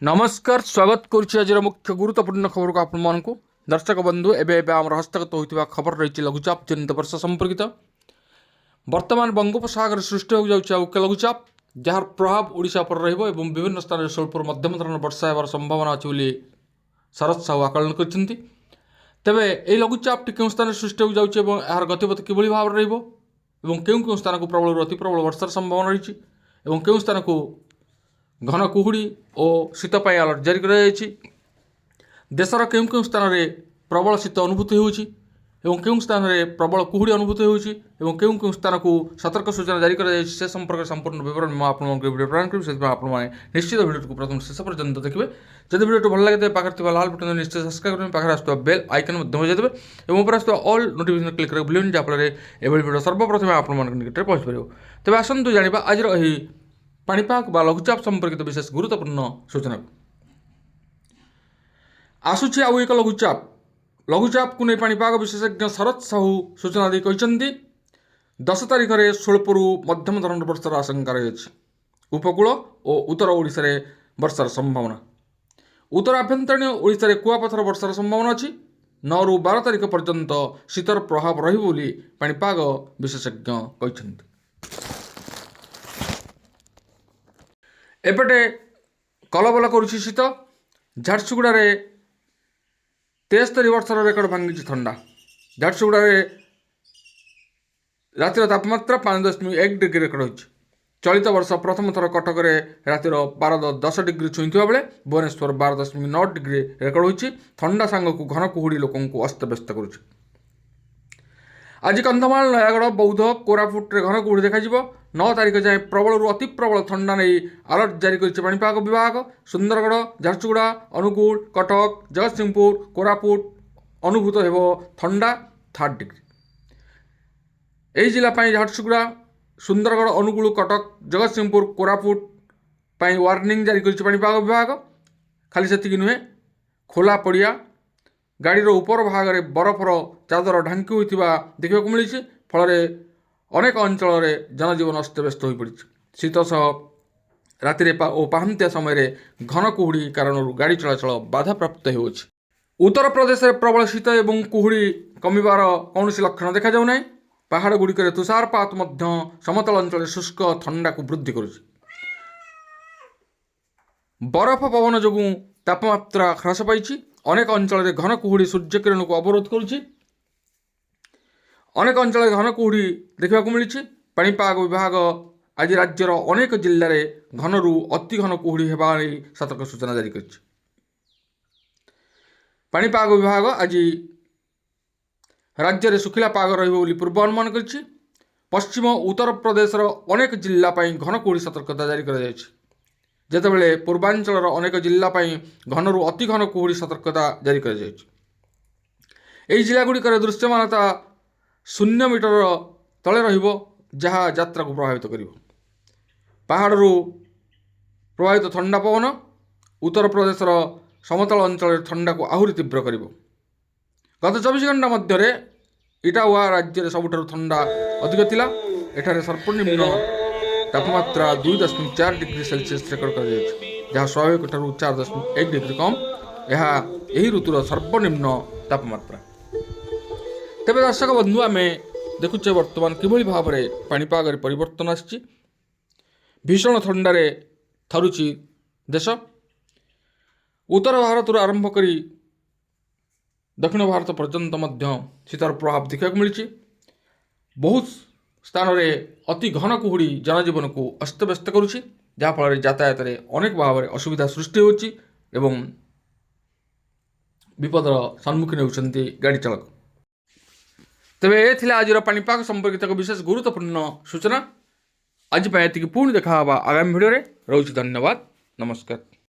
नमस्कार स्वागत करुच्ची आज मुख्य गुरुत्वपूर्ण खबर को आपको दर्शक बंधु एवं आम हस्तगत होता खबर रही लघुचाप जनित वर्षा संपर्कित वर्तमान बंगोपसागर सृष्टि हो जाऊँच लघुचाप जार प्रभाव ओडिशा पर विभिन्न स्थान में स्वल्प मध्यम धरण वर्षा होवार संभावना अच्छी शरद साहू आकलन कर तेबे यह लघुचापटी क्यों स्थान सृष्टि हो जाऊँच यार गतिपथ किभली भाव क्यों स्थान को प्रबल अति प्रबल वर्षार संभावना रही क्यों स्थान को घन कुहुड़ी और शीत अलर्ट जारी कर देशर क्यों क्यों स्थान में प्रबल शीत अनुभूति हों स्थान में प्रबल कुहुड़ी अनुभूति हों क्यों स्थान को सतर्क सूचना जारी कर संपर्क संपूर्ण विवरण मैं आपको वीडियो प्रदान करी आपने निश्चित वीडियो को प्रथम शेष पर्यंत देखिए जब वीडियो भल लगे पाखे लाल बटन निश्चय सब्सक्राइब करें पाखे आसुवा बेल आइकन बजाइदेवे और ऊपर आसुवा ऑल नोटिफिकेशन क्लिक करें भूलें जहाँफल एभली वीडियो सर्वप्रथम आप निकटରେ पहुँच पार तेज आसतु जाना आज पाणीपाग बा लघुचाप संपर्कित विशेष गुरुत्वपूर्ण सूचना आसूची आउ एक लघुचाप को नहीं पाणीपाग विशेषज्ञ शरद साहू सूचना दी कहते 10 तारिख में स्वल्परू मध्यम धरण वर्षार आशंका रही उपकूल और उत्तर ओडिशा रे वर्षार संभावना उत्तर आभ्यंतरीण ओडिशा रे कुआपथर वर्षार संभावना अच्छी 9 ରୁ 12 तारिख पर्यंत शीतर प्रभाव रही पाणीपाग विशेषज्ञ कहते एपटे कलबल करुच्ची शीत झारसुगुड़ा 73 वर्षर रेकर्ड भांगी थंडा झारसुगुड़ा रातिर तापमात्रा 5.1 डिग्री रेकर्ड होती चलित वर्ष प्रथम थर कटक रातिर 12.10 डिग्री छुईंता बेले भुवनेश्वर 12.9 डिग्री रेकर्ड होती थंडा सांग को घन कुहुड़ी लोक अस्तव्यस्त करुच्ची आज कंधमाल नयागढ़ बौद्ध कोरापुट घन कुहुड़ी देखा 9 तारिख जाए प्रबल अति प्रबल थंडा नहीं अलर्ट जारी कर पाणीपाग विभाग सुंदरगढ़ झारसुगुड़ा अनुगुल कटक जगतसिंहपुर कोरापुट अनुभूत हो थंडा 3 डिग्री यही जिला झारसुगुड़ा सुंदरगढ़ अनुगुल कटक जगतसिंहपुर कोरापुट वार्निंग जारी कर पाणीपाग विभाग खाली से नुहे खोला पड़िया गाड़ी ऊपर भाग में बरफर चादर ढांकी होता देखा मिली फल अनेक अंचल जनजीवन अस्तव्यस्त हो पड़ी शीत सह राति और पाहांत्या समय घन कुहुड़ी कारण गाड़ी चलाचल बाधाप्राप्त हो उत्तर प्रदेश में प्रबल शीत और कुहुड़ी कमिबार कौन लक्षण देखा जाऊना पहाड़ गुड़िक तुषारपात समतल अंचल शुष्क थंडा को वृद्धि कर बरफ पवन जो तापमात्रा ह्रास पाई अनेक अंचल घन कुहुड़ी सूर्यकिरण को अवरोध करुच्ची अनेक अंचल घन कुहुड़ी देखा मिली पाणीपाग विभाग आज राज्यर अनेक जिले में घनरू अति घन कुहुड़ी होगा सतर्क सूचना जारी कर पाणीपाग विभाग आज राज्य में सुखिला पाग रही पूर्वानुमान कर पश्चिम उत्तर प्रदेश अनेक जिलापाई घन कुहुड़ी सतर्कता जारी कर जितेबाला पूर्वांचल अनेक जिलापाई घनरू अति घन कुहुड़ी सतर्कता जारी कर जिलागुड़िक दृश्यमानता 0 मीटर तले रहा यात्रा को प्रभावित कर पहाड़ू प्रभावित थंडा पवन उत्तर प्रदेश समतल अंचल थंडा को आहरी तीव्र कर गत 24 घंटा मध्य इटावा राज्य में सबुठ थंडा अधिक थिला एठारे सर्वनिम्न तापमात्रा 2.4 डिग्री सेल्सियस रेकर्ड कर जहाँ स्वाभाविक 4.1 डिग्री कम यही ऋतुर सर्वनिम्न तापमात्रा तेज दर्शक बंधु आम देखुचे वर्तमान किभली भाव में पाणीपाग परिवर्तन आसी भीषण थंडारे थरुची देश उत्तर भारत आरंभ कर दक्षिण भारत पर्यंत शीतार प्रभाव देखा मिली बहुत स्थान में अति घन कुहुड़ी जनजीवन को अस्तव्यस्त करुच्ची जहाँफल यातायात अनेक भाव में असुविधा सृष्टि होती विपदर सम्मुखीन होती गाड़ी चालक तेरे ये आज पाणीपाग संपर्कित एक विशेष गुरुत्वपूर्ण सूचना आज पुणी देखा आगामी भिडियो रोच धन्यवाद नमस्कार।